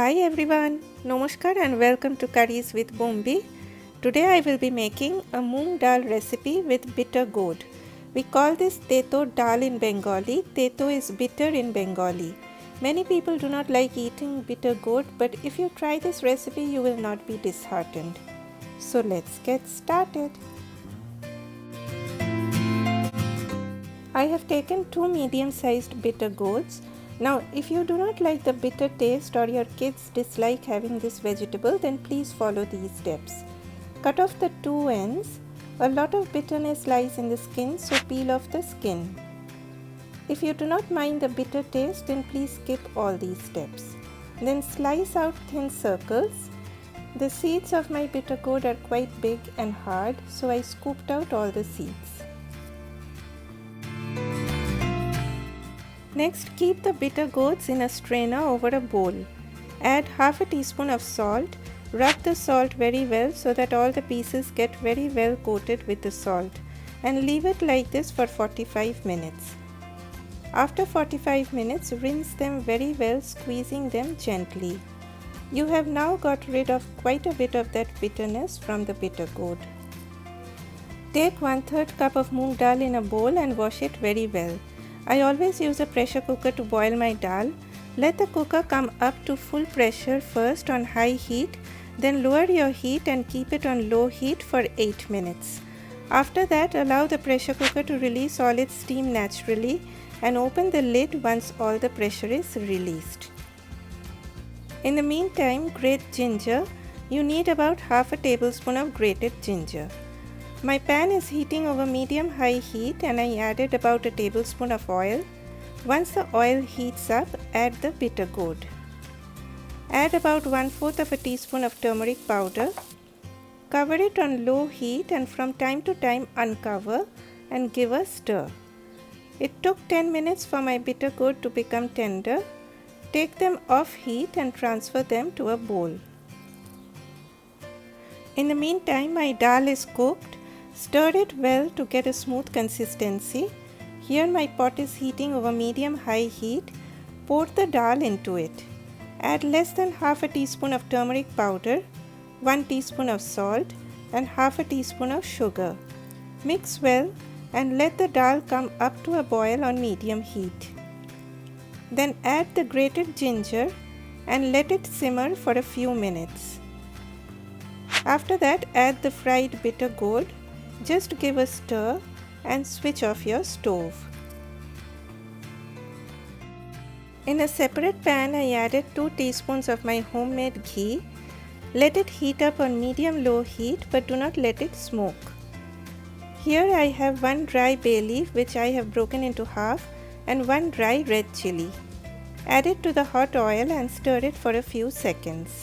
Hi everyone, Namaskar and welcome to Curries with Bombi. Today I will be making a moong dal recipe with bitter gourd. We call this teto dal in Bengali. Teto is bitter in Bengali. Many people do not like eating bitter gourd, but if you try this recipe you will not be disheartened. So let's get started. I have taken 2 medium-sized bitter gourds. Now, if you do not like the bitter taste or your kids dislike having this vegetable, then please follow these steps. Cut off the 2 ends. A lot of bitterness lies in the skin, so peel off the skin. If you do not mind the bitter taste, then please skip all these steps. Then slice out thin circles. The seeds of my bitter gourd are quite big and hard, so I scooped out all the seeds. Next, keep the bitter gourds in a strainer over a bowl. Add half a teaspoon of salt. Rub the salt very well so that all the pieces get very well coated with the salt, and leave it like this for 45 minutes. After 45 minutes, rinse them very well, squeezing them gently. You have now got rid of quite a bit of that bitterness from the bitter gourd. Take 1/3 cup of moong dal in a bowl and wash it very well. I always use a pressure cooker to boil my dal. Let the cooker come up to full pressure first on high heat, then lower your heat and keep it on low heat for 8 minutes. After that, allow the pressure cooker to release all its steam naturally and open the lid once all the pressure is released. In the meantime, grate ginger. You need about half a tablespoon of grated ginger. My pan is heating over medium-high heat and I added about a tablespoon of oil. Once the oil heats up, add the bitter gourd. Add about 1/4 of a teaspoon of turmeric powder. Cover it on low heat and from time to time uncover and give a stir. It took 10 minutes for my bitter gourd to become tender. Take them off heat and transfer them to a bowl. In the meantime, my dal is cooked. Stir it well to get a smooth consistency. Here my pot is heating over medium-high heat. Pour the dal into it. Add less than half a teaspoon of turmeric powder, 1 teaspoon of salt and half a teaspoon of sugar. Mix well and let the dal come up to a boil on medium heat. Then add the grated ginger and let it simmer for a few minutes. After that, add the fried bitter gourd. Just give a stir and switch off your stove. In a separate pan, I added 2 teaspoons of my homemade ghee. Let it heat up on medium-low heat, but do not let it smoke. Here I have 1 dry bay leaf which I have broken into half and 1 dry red chili. Add it to the hot oil and stir it for a few seconds.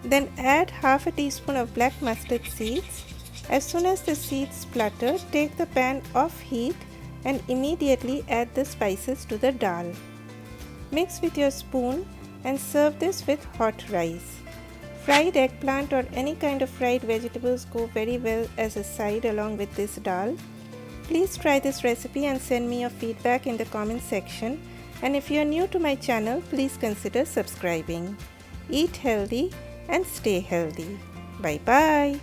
Then add half a teaspoon of black mustard seeds. As soon as the seeds splutter, take the pan off heat and immediately add the spices to the dal. Mix with your spoon and serve this with hot rice. Fried eggplant or any kind of fried vegetables go very well as a side along with this dal. Please try this recipe and send me your feedback in the comment section. And if you are new to my channel, please consider subscribing. Eat healthy and stay healthy. Bye bye.